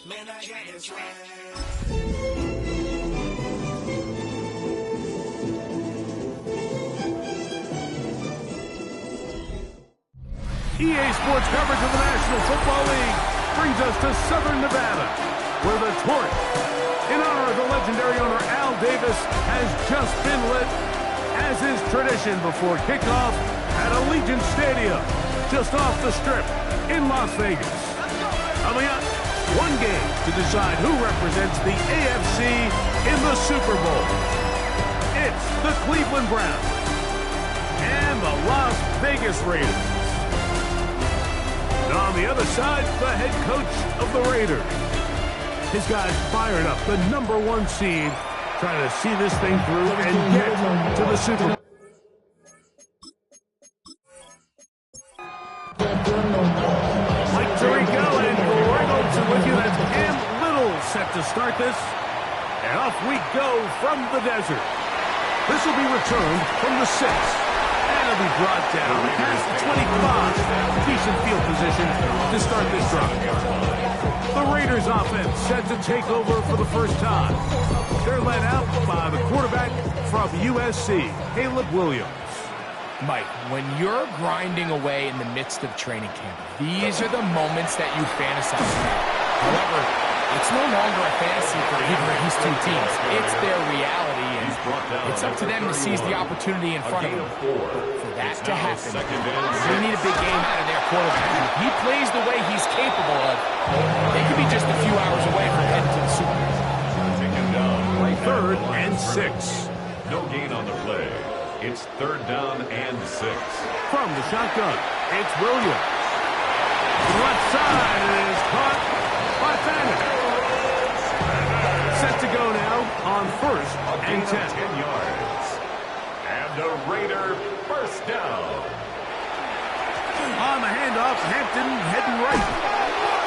Man, I got this right. EA Sports coverage of the National Football League brings us to Southern Nevada, where the torch, in honor of the legendary owner Al Davis, has just been lit, as is tradition before kickoff at Allegiant Stadium, just off the Strip in Las Vegas. Coming up, one game to decide who represents the AFC in the Super Bowl. It's the Cleveland Browns and the Las Vegas Raiders. And on the other side, the head coach of the Raiders. His guys fired up, the #1 seed, trying to see this thing through and get to the Super Bowl. Mike Tirico and Reynolds are with you. That's Cam Little set to start this. And off we go from the desert. This will be returned from the 6. And it'll be brought down past the 25. Decent field position to start this drive. The Raiders offense set to take over for the first time. They're led out by the quarterback from USC, Caleb Williams. Mike, when you're grinding away in the midst of training camp, these are the moments that you fantasize about. However, it's no longer a fantasy for either of these two teams. It's their reality, and it's up to them to seize the opportunity in front of them. For that to happen, they need a big game out of their quarterback. If he plays the way he's capable of, they could be just a few hours away from heading to the Super Bowl. 3rd and 6. No gain on the play. It's 3rd down and 6. From the shotgun, it's Williams. Left side, and it is caught by Fannin. Set to go now on 1st and 10. 10 yards. And the Raider first down. On the handoff, Hampton heading right.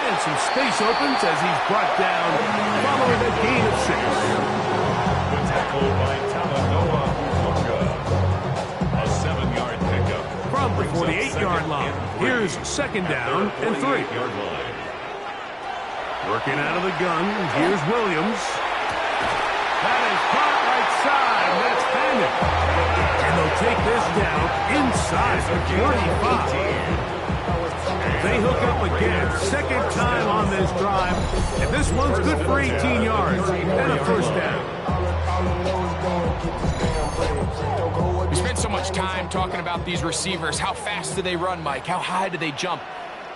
And some space opens as he's brought down following a gain of 6. The tackle by Talanoa Ufunga. A 7-yard pickup. From the 48-yard line, here's 2nd down and 3. Working out of the gun, here's Williams. That is caught right side, and that's Fannin. And they'll take this down inside the 35. They hook up again, 2nd time on this drive, and this one's good for 18 yards and a first down. We spent so much time talking about these receivers. How fast do they run, Mike? How high do they jump?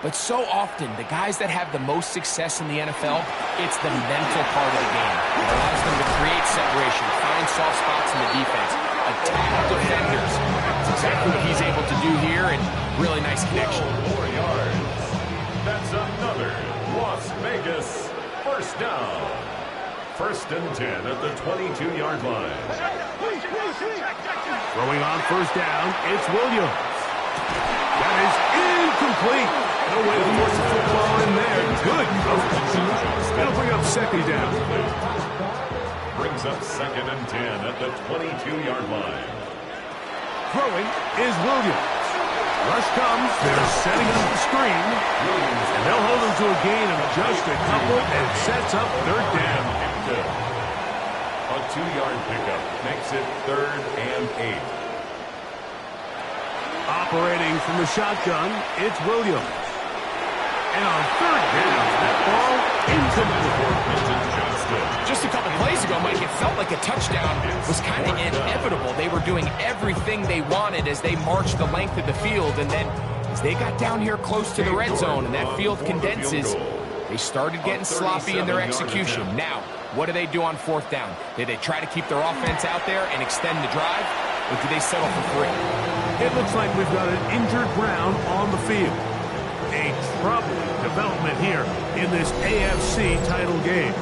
But so often, the guys that have the most success in the NFL, it's the mental part of the game. It allows them to create separation, find soft spots in the defense, attack defenders. That's exactly what he's able to do here, and really nice connection. 4 yards. That's another Las Vegas first down. 1st and 10 at the 22-yard line. Throwing on 1st down, it's Williams. That is incomplete. No way to force the football in there. Good coverage. That'll bring up 2nd down. Brings up 2nd and 10 at the 22-yard line. Throwing is Williams. Rush comes. They're setting up the screen. And they'll hold him to a gain of just a couple and sets up 3rd down. A 2-yard pickup makes it 3rd and 8. Operating from the shotgun, it's Williams. And on 3rd down, that ball incomplete. Just a couple plays ago, Mike, it felt like a touchdown was kind of inevitable. They were doing everything they wanted as they marched the length of the field, and then as they got down here close to the red zone and that field condenses, they started getting sloppy in their execution. Now, what do they do on 4th down? Do they try to keep their offense out there and extend the drive, or do they settle for 3? It looks like we've got an injured Brown on the field. A troubling development here in this AFC title game.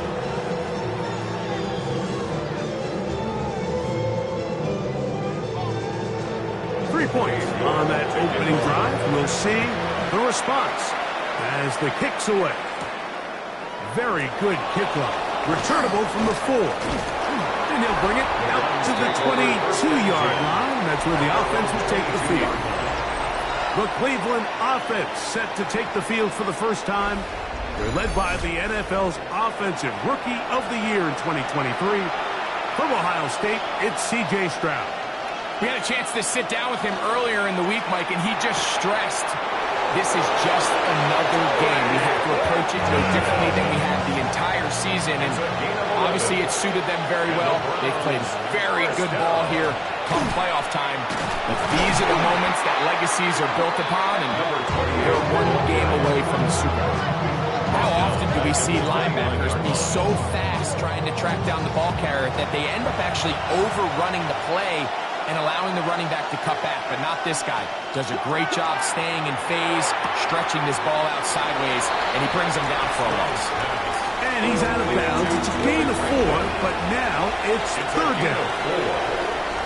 Points on that opening drive. We'll see the response as the kick's away. Very good kickoff. Returnable from the 4. And he'll bring it out to the 22-yard line. That's where the offense will take the field. The Cleveland offense set to take the field for the first time They're led by the NFL's Offensive Rookie of the Year in 2023. From Ohio State, it's C.J. Stroud. We had a chance to sit down with him earlier in the week, Mike, and he just stressed this is just another game. We have to approach it no differently than we had the entire season, and obviously it suited them very well. They've played very good ball here come playoff time, but these are the moments that legacies are built upon, and they're one game away from the Super Bowl. How often do we see linebackers be so fast trying to track down the ball carrier that they end up actually overrunning the play and allowing the running back to cut back, but not this guy. Does a great job staying in phase, stretching this ball out sideways, and he brings him down for a loss. And he's out of bounds. It's a gain of 4, but now it's third down.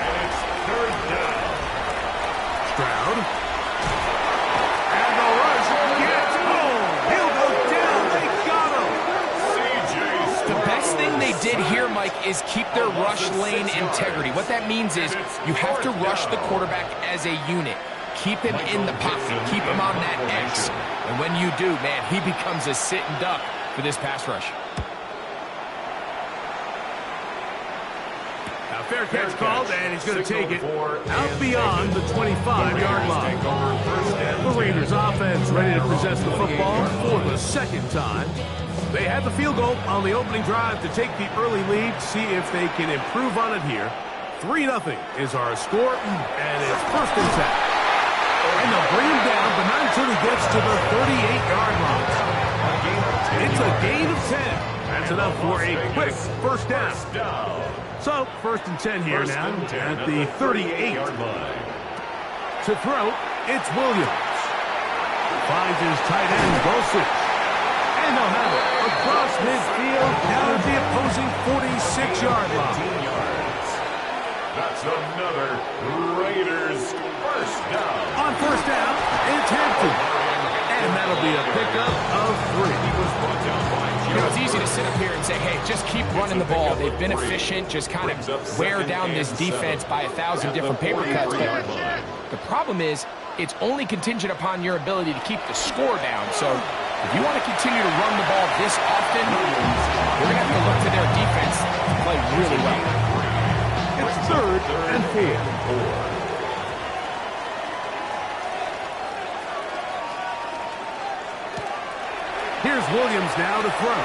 And it's third down. Stroud. And the rush gets home. He'll go down. They got him. The best thing they did here, Mike, is keep their rush lane integrity. What that means is you have to rush the quarterback as a unit. Keep him in the pocket. Keep him on that X. And when you do, man, he becomes a sitting duck for this pass rush. Now, fair catch called, and he's going to take it out beyond the 25-yard line. The Raiders offense ready to possess the football for the second time. They had the field goal on the opening drive to take the early lead, see if they can improve on it here. 3-0 is our score, and it's first and 10. And they'll bring him down, but not until he gets to the 38-yard line. It's a gain of 10. That's enough for a quick first down. So, first and 10 here now at the 38-yard line. To throw, it's Williams. Finds his tight end, Dulcich. And they'll have it across midfield down at the opposing 46-yard line. That's another Raiders first down. On first down, it's Hampton. And that'll be a pickup of 3. You know, it's easy to sit up here and say, hey, just keep running the ball. They've been efficient, just kind of wear down this defense by 1,000 different paper cuts. But the problem is, it's only contingent upon your ability to keep the score down. So if you want to continue to run the ball this often, you're going to have to look to their defense to play really well. It's third and 4. Here's Williams now to throw.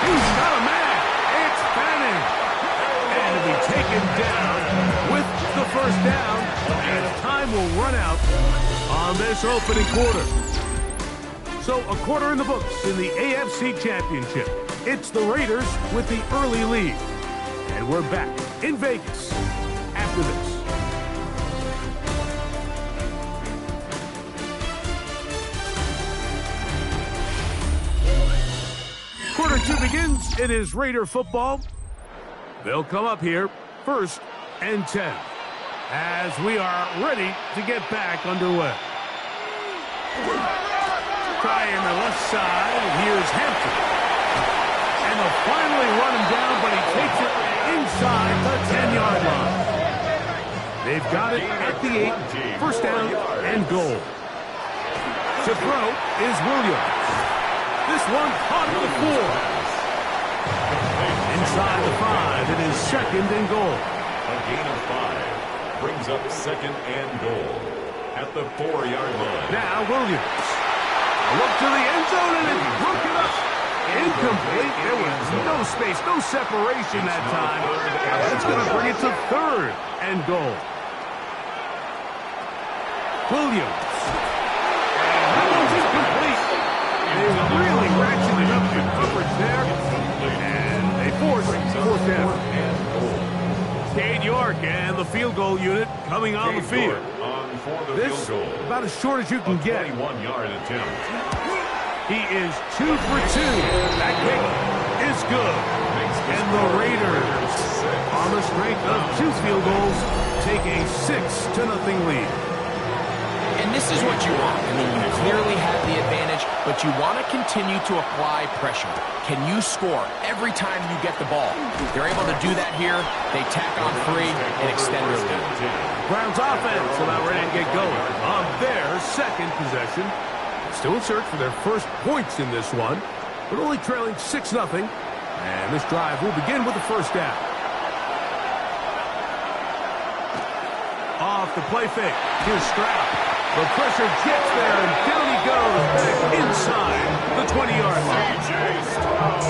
He's got a man. It's Fanning. And he'll be taken down with the first down. And time will run out on this opening quarter. So a quarter in the books in the AFC Championship. It's the Raiders with the early lead. And we're back in Vegas after this. Quarter 2 begins. It is Raider football. They'll come up here first and 10 as we are ready to get back underway. Try in the left side, and here's Hampton. And they'll finally run him down, but he takes it inside the 10-yard line. They've got it at the 8, first down and goal. To throw is Williams. This one caught at the 4. Inside the 5, it is second and goal. A gain of 5 brings up second and goal at the 4-yard line. Now Williams. Look to the end zone, and it's broken up. Incomplete. There was no space, no separation that time. That's going to bring it to third and goal. Williams. That one's incomplete. They really ratcheted up the coverage there, and they force fourth down. Cade York and the field goal unit coming on the field. This about as short as you can get. 21-yard attempt. He is 2 for 2. That kick is good. And the Raiders, on the strength of 2 field goals, take a 6-0 lead. And this is what you want. I mean, you clearly have the advantage, but you want to continue to apply pressure. Can you score every time you get the ball? They're able to do that here. They tack on 3 and extend their lead. Browns offense about ready to get going on their second possession. Still in search for their first points in this one, but only trailing 6-0. And this drive will begin with the first down. Off the play fake. Here's Stroud. The pressure gets there, and down he goes back inside the 20-yard line.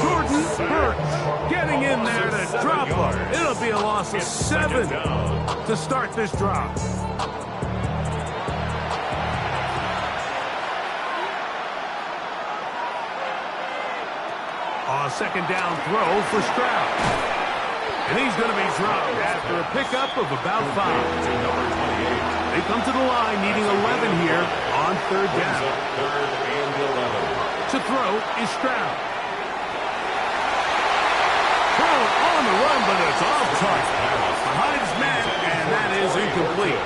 Jordan Burch getting in there to drop him. It'll be a loss of 7 to start this drive. A second down throw for Stroud. And he's going to be dropped after a pickup of about 5. They come to the line needing 11 here on third down. To throw is Stroud. Throw on the run, but it's off target. Behind his man, and that is incomplete.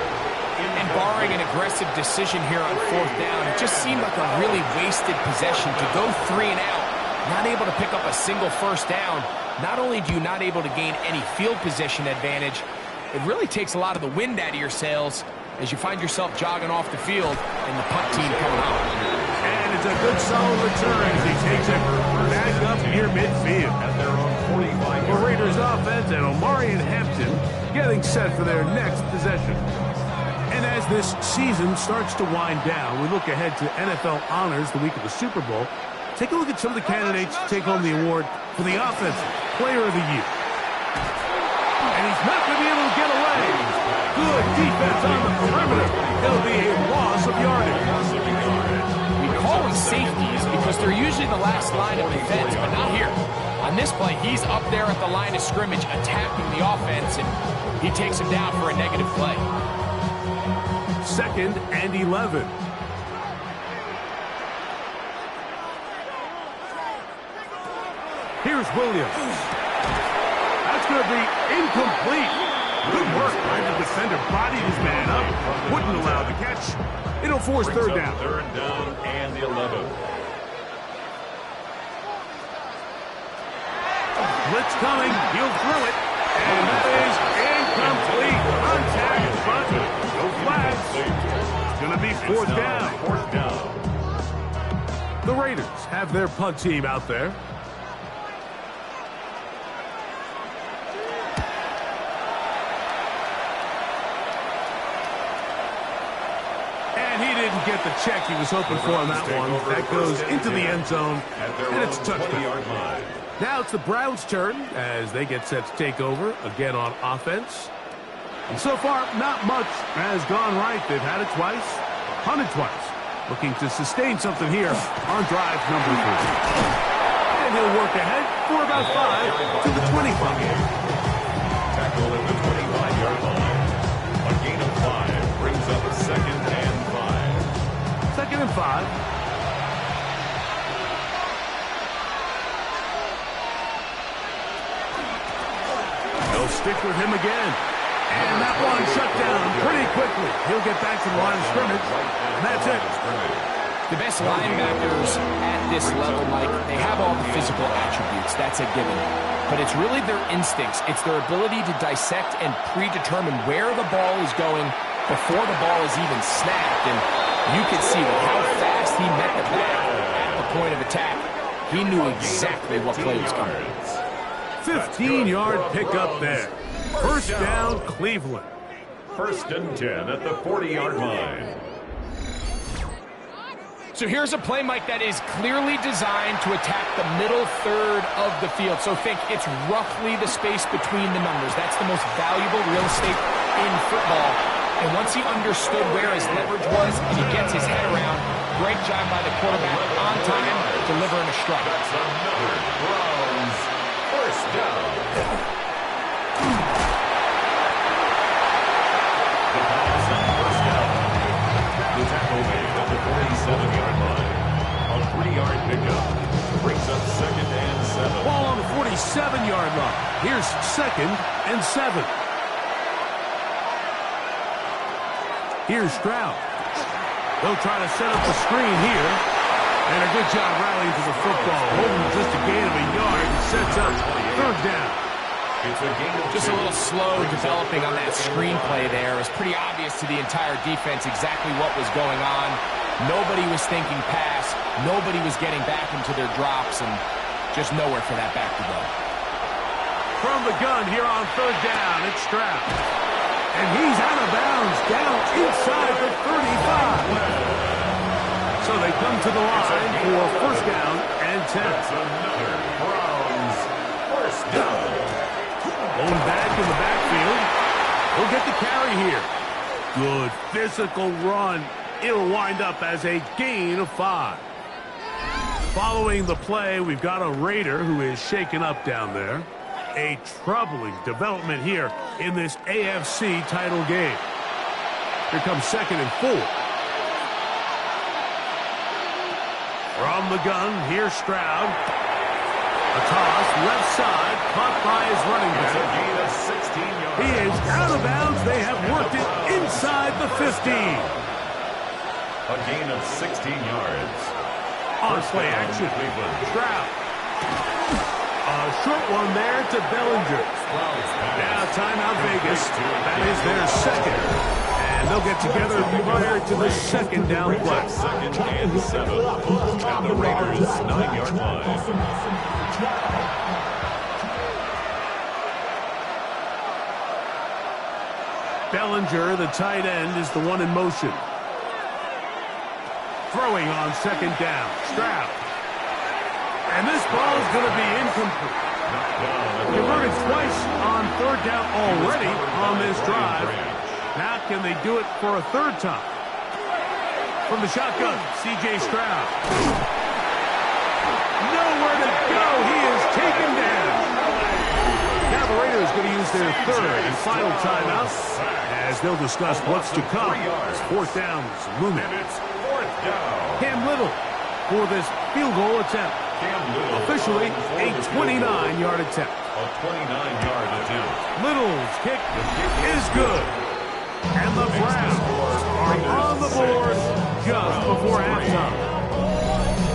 And barring an aggressive decision here on fourth down, it just seemed like a really wasted possession to go 3 and out. Not able to pick up a single first down. Not only do you not able to gain any field position advantage, it really takes a lot of the wind out of your sails as you find yourself jogging off the field and the punt team coming out. And it's a good solid return as he takes it back up near midfield. At their own 45. The Raiders offense and Omari and Hampton getting set for their next possession. And as this season starts to wind down, we look ahead to NFL honors the week of the Super Bowl. Take a look at some of the candidates to take home the award for the Offensive Player of the Year. And he's not going to be able to get away. Good defense on the perimeter. It'll be a loss of yardage. We call them safeties because they're usually the last line of defense, but not here. On this play, he's up there at the line of scrimmage attacking the offense, and he takes him down for a negative play. 2nd and 11. Here's Williams. That's going to be incomplete. Good work by the defender. Bodied his man up. Wouldn't allow the catch. It'll force third down. Third down and 11. Blitz coming. He'll throw it. And that is incomplete. Contact, but no flags. It's going to be fourth down. Fourth down. The Raiders have their punt team out there. Get the check he was hoping for on that one. That goes into the end zone, and it's a touchdown. Now it's the Browns' turn as they get set to take over again on offense. And so far, not much has gone right. They've had it twice, punted twice. Looking to sustain something here on drive number 3. And he'll work ahead for about 5 to the 25. Tackle at the 25-yard line. A gain of 5 brings up a 2nd and 5. 2nd and 5. They'll stick with him again. And that one shut down pretty quickly. He'll get back to the line of scrimmage. And that's it. The best linebackers at this level, Mike, they have all the physical attributes. That's a given. But it's really their instincts. It's their ability to dissect and predetermine where the ball is going before the ball is even snapped. And you could see with how fast he met the back at the point of attack. He knew exactly what play was coming. 15-yard pickup there. First down, Cleveland. 1st and 10 at the 40-yard line. So here's a play, Mike, that is clearly designed to attack the middle third of the field. So think it's roughly the space between the numbers. That's the most valuable real estate in football. And once he understood where his leverage was and he gets his head around, great job by the quarterback on time, delivering a strike. That's another Browns first down. The Browns on first down. The tackle made at the 47-yard line. A 3-yard pickup brings up 2nd and 7. Ball on the 47-yard line. Here's 2nd and 7. Here's Stroud. They'll try to set up the screen here. And a good job rallying to the football. Holding just a gain of a yard and sets up third down. It's a gain of Just a little slow developing on that screenplay there. It was pretty obvious to the entire defense exactly what was going on. Nobody was thinking pass. Nobody was getting back into their drops, and just nowhere for that back to go. From the gun here on third down, it's Stroud. And he's out of bounds, down inside the 35. So they come to the line for first down and 10. That's another Browns first down. Going back in the backfield. He'll get the carry here. Good physical run. It'll wind up as a gain of 5. Following the play, we've got a Raider who is shaken up down there. A troubling development here in this AFC title game. Here comes 2nd and 4. From the gun, here's Stroud. A toss, left side, caught by his running back. It's a gain of 16 yards. He is out of bounds. They have worked it inside the 15. A gain of 16 yards. On play action, Stroud. A short one there to Bellinger. Now timeout Vegas. That is their second. And they'll get together prior to the second down play. 2nd and 7. At the Raiders' 9-yard line. Bellinger, the tight end, is the one in motion. Throwing on 2nd down. Stroud. And this ball is going to be incomplete. Converted twice on 3rd down already on this drive. Now can they do it for a 3rd time? From the shotgun, C.J. Stroud. Nowhere to go. He is taken down. Now the Raiders going to use their 3rd and final timeout as they'll discuss what's to come as 4th down is looming. Cam Little for this field goal attempt. Officially a 29-yard attempt. A 29-yard attempt. Little's kick is good. And the Browns are on the board just before halftime.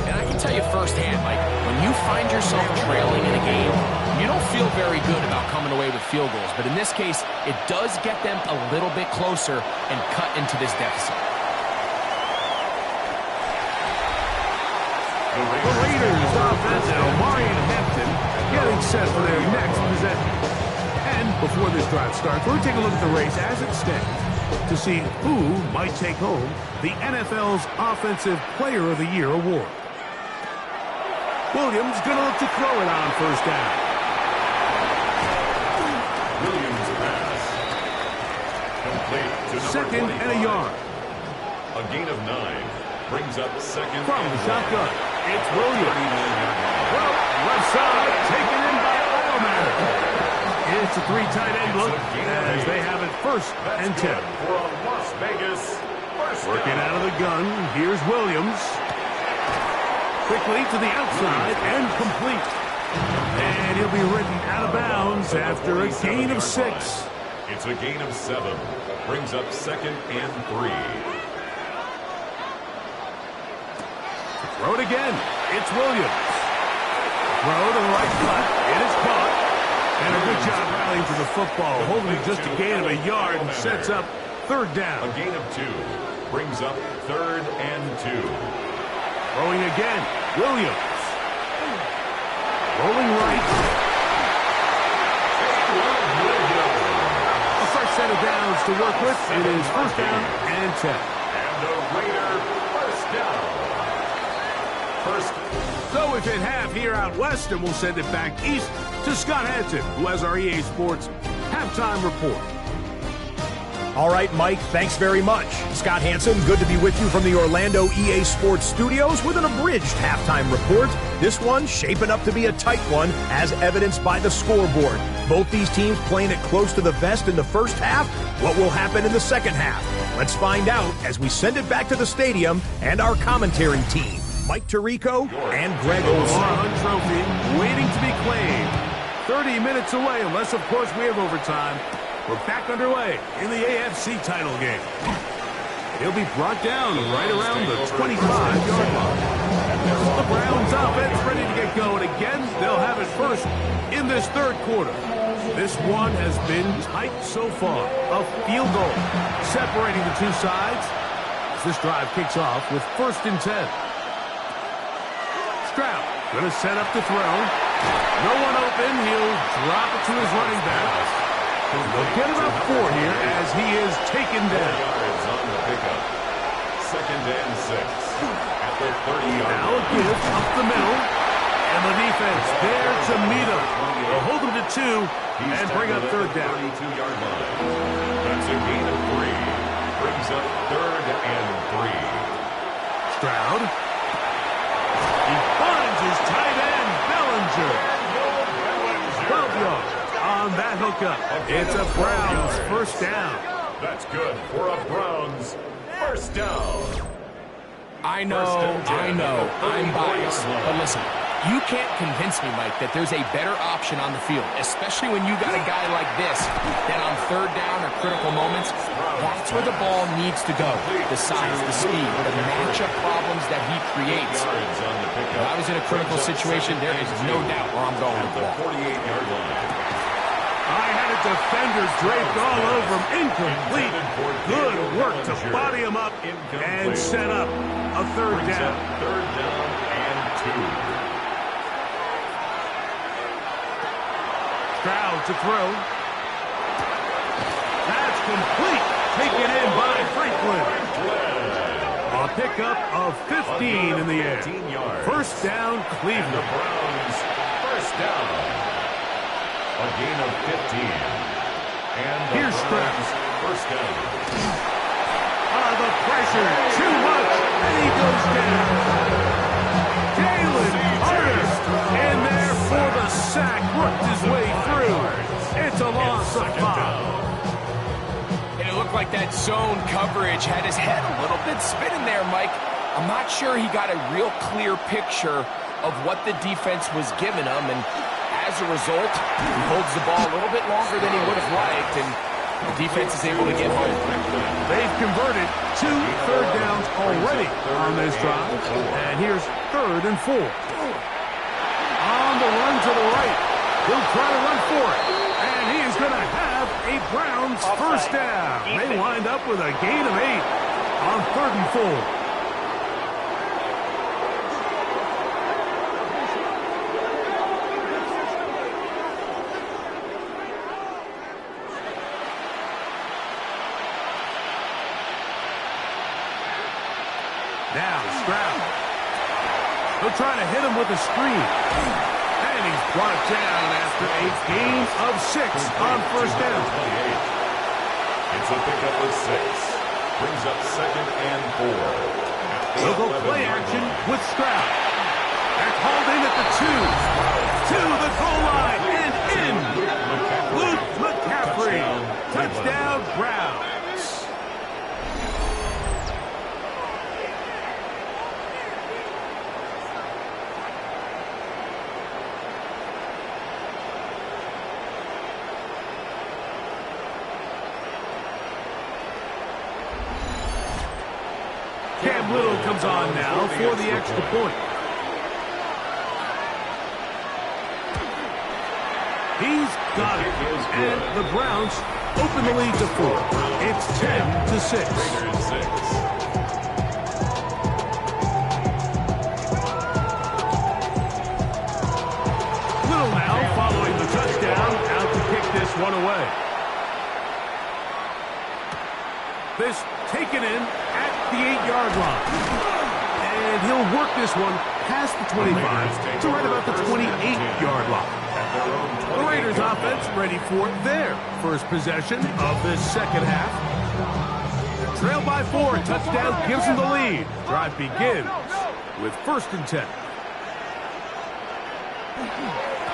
And I can tell you firsthand, Mike, when you find yourself trailing in a game, you don't feel very good about coming away with field goals. But in this case, it does get them a little bit closer and cut into this deficit. The Raiders offense and Omari and Hampton getting set for their next possession. And before this drive starts, we're going to take a look at the race as it stands to see who might take home the NFL's Offensive Player of the Year award. Williams going to look to throw it on first down. Williams pass. Complete to number 2nd and a yard. A gain of 9. Brings up 2nd From and the shotgun, it's 39 Williams. Well, left side, taken in by Automatic. It's a 3 tight end look as they have it 1st and 10. For a Las Vegas first Working down. out of the gun, here's Williams. Quickly to the outside and complete. And he'll be ridden out of bounds after a gain of 6. It's a gain of 7. Brings up 2nd and 3. Throw it again. It's Williams. Throw to the right flat. It is caught. And a good job rallying to the football, holding just a gain of a yard and sets up 3rd down. A gain of 2. Brings up 3rd and 2. Throwing again. Williams. Rolling right. A fresh set of downs to work with. It is 1st down and 10. And the Raider first down. So if it half here out west, and we'll send it back east to Scott Hanson, who has our EA Sports halftime report. All right, Mike, thanks very much. Scott Hanson, good to be with you from the Orlando EA Sports studios with an abridged halftime report. This one shaping up to be a tight one, as evidenced by the scoreboard. Both these teams playing it close to the vest in the first half. What will happen in the second half? Let's find out as we send it back to the stadium and our commentary team, Mike Tirico and Greg Olson. Hunt Trophy waiting to be claimed. 30 minutes away, unless, of course, we have overtime. We're back underway in the AFC title game. He'll be brought down right around the 25-yard line. The Browns offense ready to get going again. They'll have it first in this 3rd quarter. This one has been tight so far. A field goal separating the two sides. This drive kicks off with 1st and 10. Stroud going to set up to throw. No one open. He'll drop it to his running back. They'll get about 4 here as he is taken down. Yards on the pickup. 2nd and 6 at the 30-yard Now a give up the middle. And the defense there to meet him. They'll hold him to 2 and bring up 3rd down. 32-yard line. That's a gain of 3. Brings up 3rd and 3. Stroud. He finds his tight end, Bellinger. 12 yards on that hookup. It's a Browns 1st down. That's good for a Browns 1st down. I know, I'm biased, but listen, you can't convince me, Mike, that there's a better option on the field, especially when you got a guy like this, that on 3rd down or critical moments, that's where the ball needs to go. The size, the speed, the matchup problems that he creates. If I was in a critical situation, there is no doubt where I'm going with the ball. 48-yard line. I had a defender draped all over him. Incomplete. Good work to body him up and set up a 3rd down. 3rd down and 2. Stroud to throw. That's complete. Taken in by Franklin. A pickup of 15 in the air. 1st down, Cleveland. The Browns 1st down. A gain of 15. And here's Stroud. 1st down. The pressure, too much, and he goes down. Jalen Hurts in there for the sack, worked his way through. It's a loss of 5. And it looked like that zone coverage had his head a little bit spinning there, Mike. I'm not sure he got a real clear picture of what the defense was giving him, and as a result, he holds the ball a little bit longer than he would have liked, and the defense is able to get home. They've converted 2 3rd downs already on this drive, and here's 3rd and 4. On the run to the right, he'll try to run for it, and he is going to have a Browns 1st down. They wind up with a gain of 8 on 3rd and 4. Now Stroud. He'll try to hit him with a screen. And he's brought down after a gain of 6 on 1st down. It's a pickup of 6. Brings up 2nd and 4. They'll go play action with Stroud. They're hauled in at the 2. To the goal line and in. Luke McCaffrey. Touchdown, Browns. Cam Little comes on now for the extra point. He's got it. And the Browns open the lead to 4. It's 10-6. Little now following the touchdown, out to kick this one away. This taken in at the 8-yard line. And he'll work this one past the 25 to right about the 28-yard line. The Raiders offense ready for their first possession of this 2nd half. Trail by 4, touchdown gives them the lead. Drive begins with 1st and 10.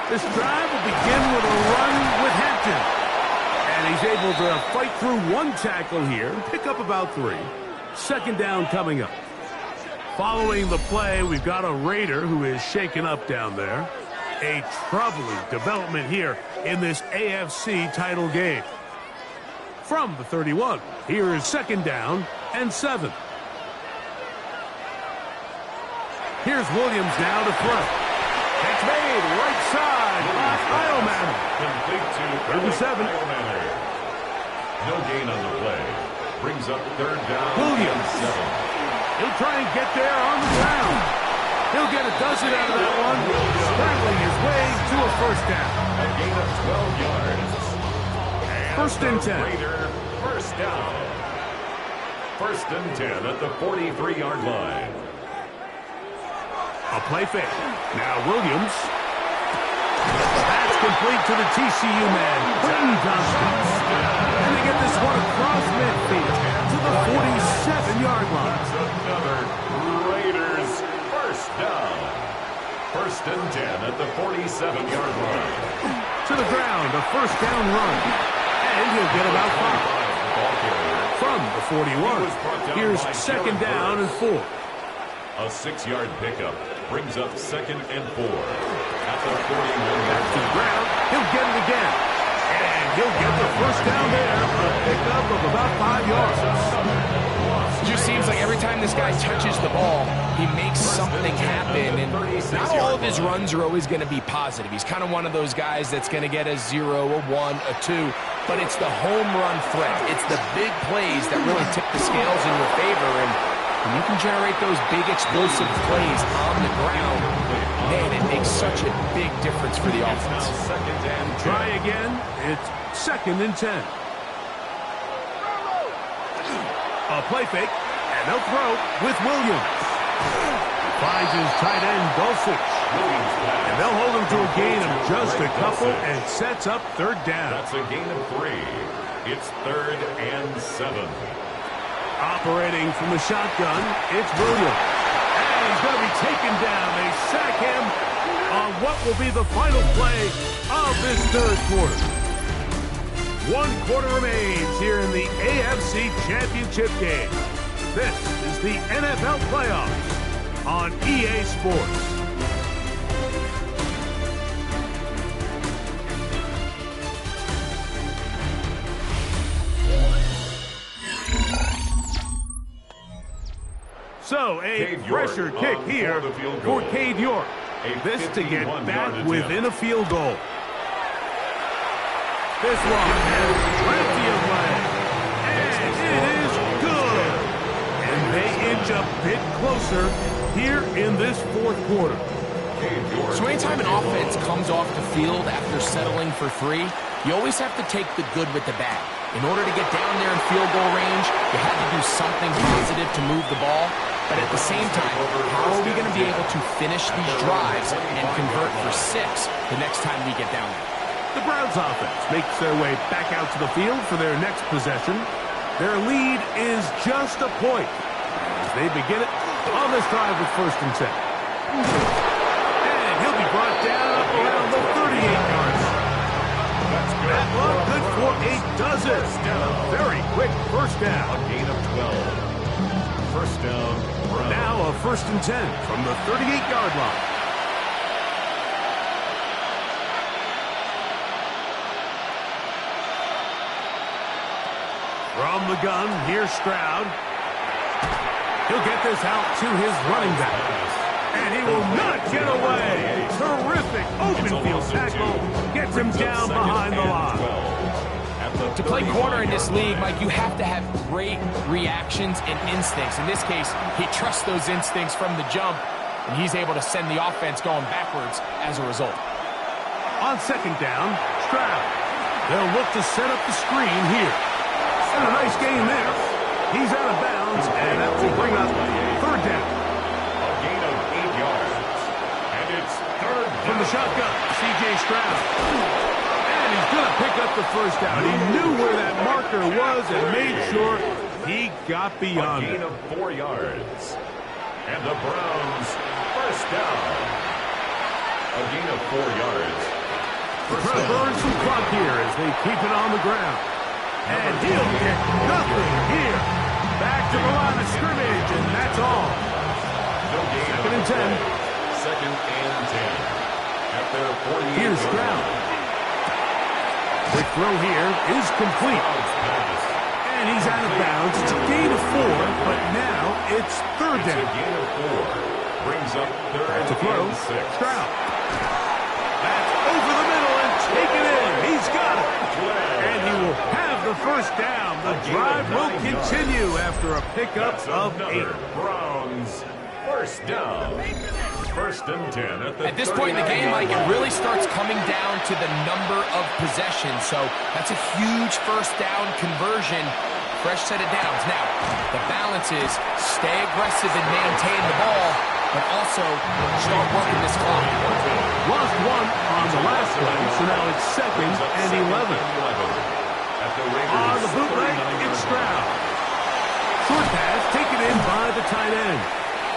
This drive will begin with a run with Hampton. And he's able to fight through 1 tackle here, pick up about 3. 2nd down coming up. Following the play, we've got a Raider who is shaken up down there. A troubling development here in this AFC title game. From the 31, here is 2nd down and 7. Here's Williams now to throw. Catch made, right side by Heilman. Complete to 37. No gain on the play. Brings up third down. Williams. 7. He'll try and get there on the ground. He'll get a dozen out of that one, scrambling his way to a first down. A gain of 12 yards. First and 10. Raider, first down. First and 10 at the 43-yard line. A play fake. Now Williams. That's complete to the TCU man, Quentin Johnston. And they get this one across midfield to the 47-yard line. Another Raiders first down. First and 10 at the 47-yard line. To the ground, a first down run. And he'll get about 5. From the 41. Here's second down and 4. A 6-yard pickup brings up second and 4. At the 41-yard to the ground, he'll get it again. And he'll get the first down there. A pickup of about 5 yards. It just seems like every time this guy touches the ball, he makes something happen. And not all of his runs are always going to be positive. He's kind of one of those guys that's going to get a 0, a 1, a 2. But it's the home run threat. It's the big plays that really tip the scales in your favor. And when you can generate those big explosive plays on the ground, man, it makes such a big difference for the offense. Try again. It's second and 10. A play fake, and they'll throw with Williams. Finds his tight end, Dulcich. And they'll hold him to a gain of just a couple and sets up third down. That's a gain of 3. It's third and 7. Operating from the shotgun, it's Williams. And he's going to be taken down. They sack him on what will be the final play of this third quarter. 1 quarter remains here in the AFC Championship game. This is the NFL Playoffs on EA Sports. So, a pressure kick here for Cade York. This to get back within a field goal. This one has plenty of leg. And it is good. And they inch a bit closer here in this fourth quarter. So anytime an offense comes off the field after settling for 3, you always have to take the good with the bad. In order to get down there in field goal range, you have to do something positive to move the ball. But at the same time, how are we going to be able to finish these drives and convert for 6 the next time we get down there? The Browns offense makes their way back out to the field for their next possession. Their lead is just a point as they begin it on this drive with first and 10. And he'll be brought down around the 38 yards. That one good for a dozen. Very quick first down. A gain of 12. First down. Now a first and 10 from the 38-yard line. From the gun, here's Stroud. He'll get this out to his running back. And he will not get away. Terrific open field tackle. Gets him down behind the line. To play corner in this league, Mike, you have to have great reactions and instincts. In this case, he trusts those instincts from the jump, and he's able to send the offense going backwards as a result. On second down, Stroud. They'll look to set up the screen here. And a nice gain there. He's out of bounds, and that will bring up third down. A gain of 8 yards. And it's third down. From the shotgun, C.J. Stroud. And he's going to pick up the first down. He knew where that marker was and made sure he got beyond it. A gain of 4 yards. And the Browns first down. A gain of 4 yards. Trying to burn some clock here as they keep it on the ground. And he'll get nothing here. Back to the line of scrimmage, and that's all. No gain. Second and 10. Second and 10. At their 48. Here's Stroud. Quick throw here is complete. And he's out of bounds. It's a gain of 4, but now it's third down. It's a gain of 4. Brings up third to throw. and 6. Stroud. That's over the middle and taken in. He's got it. And he will have the first down. The drive will continue after a pickup of 8. Browns, first down. First and 10 at this point in the game, Mike, it really starts coming down to the number of possessions. So that's a huge first down conversion. Fresh set of downs. Now, the balance is stay aggressive and maintain the ball, but also start working this clock. Lost 1 on the last play, so now it's 2nd and 11. On the bootleg, it's Stroud. Short pass taken in by the tight end.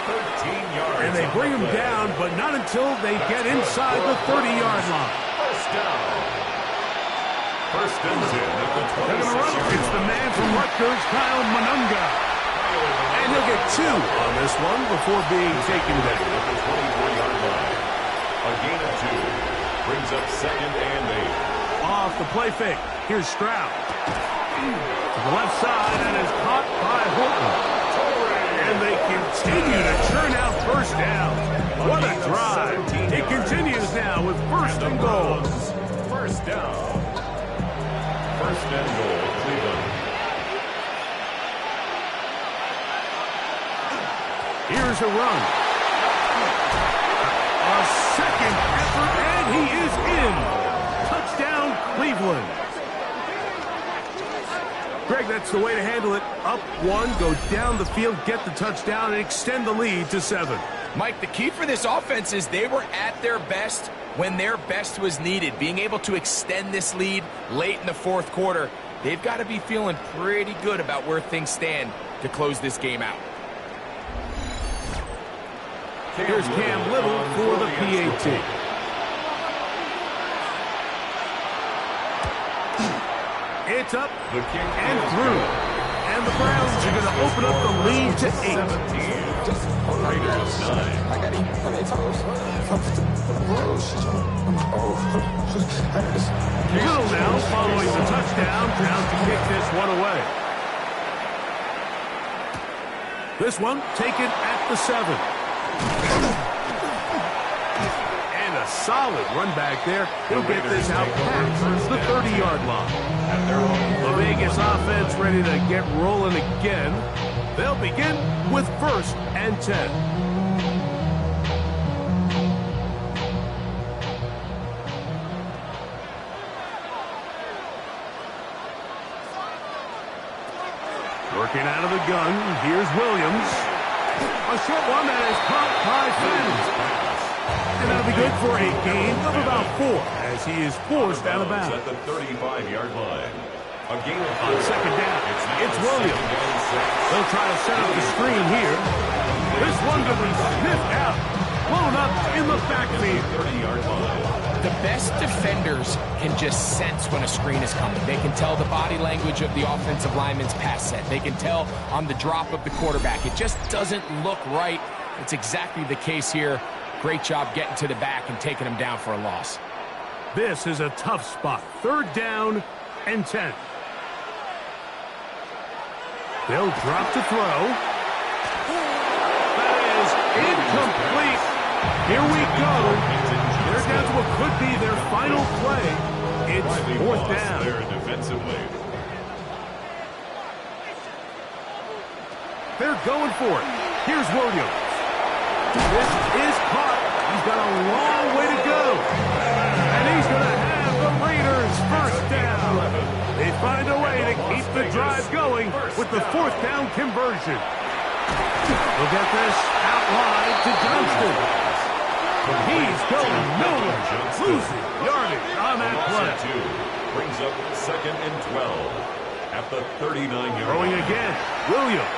13 yards. And they bring him down, but not until they get inside the 30-yard line. First down. First and 10 at the 26-yard line. It's the man from Rutgers, Kyle Monunga. And he'll get 2 on this one before being taken down. At the 24-yard line. A gain of 2. Brings up 2nd and 8. Off the play fake. Here's Stroud. To the left side, and is caught by Horton. And they continue to churn out first down. What a drive. It continues now with first and goal. First down. First and goal, Cleveland. Here's a run. A second effort, and he is in. Touchdown, Cleveland. Greg, that's the way to handle it. Up 1, go down the field, get the touchdown, and extend the lead to 7. Mike, the key for this offense is they were at their best when their best was needed. Being able to extend this lead late in the 4th quarter, they've got to be feeling pretty good about where things stand to close this game out. Here's Cam Little for the PAT. It's up and through. And the Browns are going to open up the lead to 8. Raiders 9. Little now following the touchdown, down to kick this one away. This one taken at the 7. And a solid run back there. He'll get this out past the 30-yard line. The Vegas offense ready to get rolling again. They'll begin with first and 10. Working out of the gun, here's Williams. A short one that is caught by Finn. And that'll be good for a gain of about 4 as he is forced out of bounds. At the 35-yard line. A gain of 4. On second down, it's Williams. They'll try to set up the screen here. This one to be sniffed out. Blown up in the backfield. 30-yard line. The best defenders can just sense when a screen is coming. They can tell the body language of the offensive lineman's pass set. They can tell on the drop of the quarterback. It just doesn't look right. It's exactly the case here. Great job getting to the back and taking him down for a loss. This is a tough spot. 3rd down and 10. They'll drop to throw. That is incomplete. Here we go. They're down to what could be their final play. It's 4th down. There defensively. They're going for it. Here's Williams. This is caught. He's got a long way to go. And he's going to have the Raiders first down. They find a way to keep the drive going with the 4th down conversion. They'll get this out wide to Johnston. He's going nowhere. Losing yardage on that play. Brings up 2nd and 12 at the 39-yard line. Throwing again. Williams.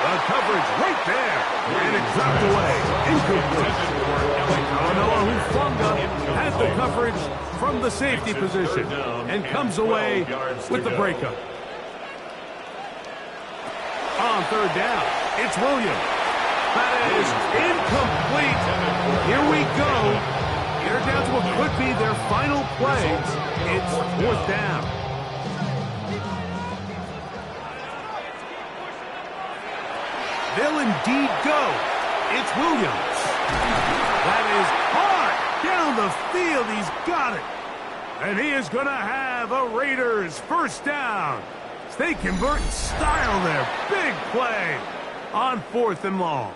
The coverage right there. And it dropped away. Incomplete. Noah Hufanga had the coverage from the safety position and comes away with the breakup. On 3rd down, it's Williams. That is incomplete. Here we go. They're down to what could be their final play. It's 4th down. They'll indeed go. It's Williams. That is hard down the field. He's got it. And he is going to have a Raiders first down. They convert in style there. Big play on 4th and long.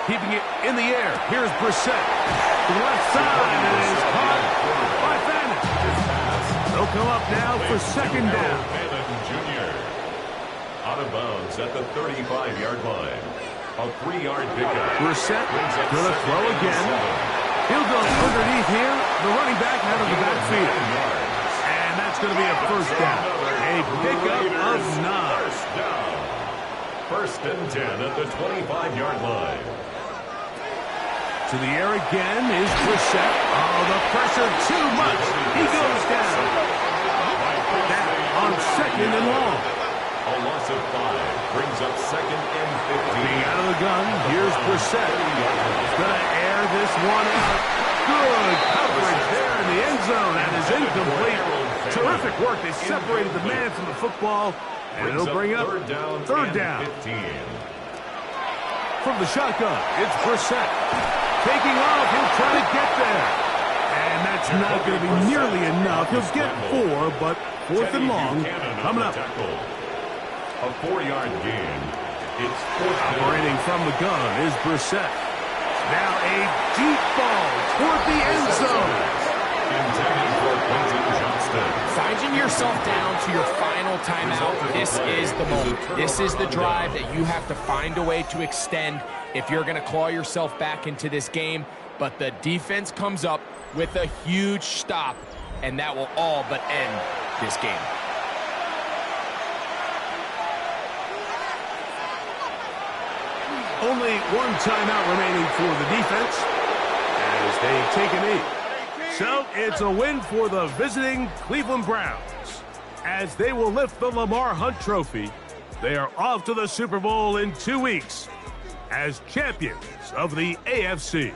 Keeping it in the air. Here's Brissett. To the left side, and it is caught by Fannin. They'll come up now for 2nd down. Out of bounds at the 35-yard line. A 3-yard pickup. Brissett going to throw again. He'll go underneath here. The running back out of the backfield. And that's going to be a first down. A pickup of 9. First and 10 at the 25-yard line. To the air again is Brissett. Oh, the pressure too much. He goes down. That on 2nd and long. A loss of 5 brings up 2nd and 15. Out of the gun, here's Brissett. He's going to air this one out. Good coverage there in the end zone. That is incomplete. Terrific work. They separated the man from the football. And it'll bring up third down. 15. From the shotgun, it's Brissett. Taking off, he'll try to get there. And that's not going to be nearly enough. He'll get 4, but 4th and long coming up. A 4-yard gain. It's 4th. Operating from the gun is Brissett. Now a deep ball toward the end zone. Intended for Quentin Johnston. Finding yourself down to your final timeout, this is the moment. This is the drive that you have to find a way to extend if you're going to claw yourself back into this game. But the defense comes up with a huge stop, and that will all but end this game. Only one timeout remaining for the defense as they take a knee. So it's a win for the visiting Cleveland Browns as they will lift the Lamar Hunt Trophy. They are off to the Super Bowl in 2 weeks as champions of the AFC.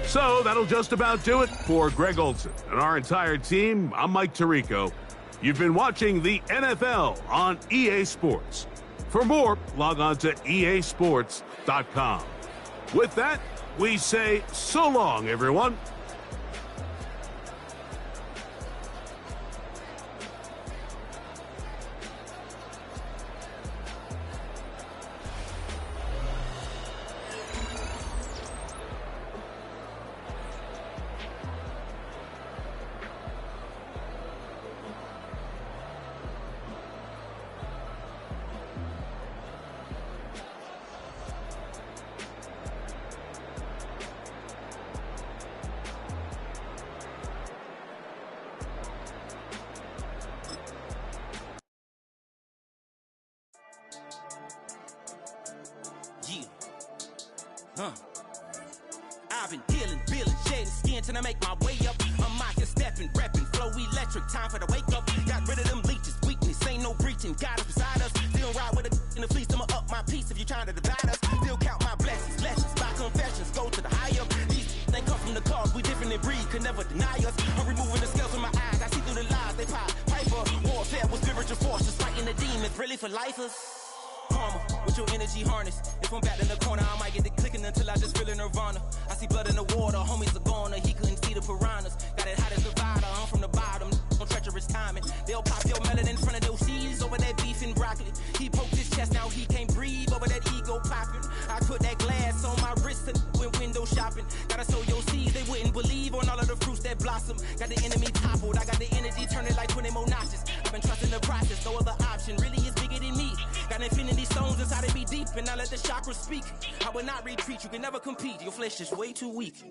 So that'll just about do it for Greg Olsen and our entire team. I'm Mike Tirico. You've been watching the NFL on EA Sports. For more, log on to easports.com. With that, we say so long, everyone. I've been dealing, shedding skin till I make my way up. I'm out here stepping, repping, flow electric, time for the wake up. Got rid of them leeches, weakness, ain't no breaching. God is beside us, still ride with a in the fleece. I'ma up my piece if you trying to divide us. Still count my blessings, lessons, my confessions, go to the higher. These they come from the cause, we different in breed, could never deny us. I'm removing the scales from my eyes, I see through the lies they pop. Piper, warfare with spiritual forces, fighting the demons, really for lifers. Karma, with your energy harness. If I'm back in the corner, I might get it clicking until I just feel a nirvana. I see blood in the water, homies are gone, he couldn't see the piranhas. Got it hot as Nevada, I'm from the bottom, on treacherous timing. They'll pop your melon in front of those seeds over that beef and broccoli. He poked his chest, now he can't breathe over that ego popping. I put that glass on my wrist and went window shopping. Gotta sow your seeds, they wouldn't believe on all of the fruits that blossom. Got the enemy toppled, I got the energy turning like 20 more notches. I've been trusting the process, no other option really is bigger than me. Got infinity stones inside of me deep, and I let the chakras speak. I will not retreat, you can never compete, your flesh is way too weak.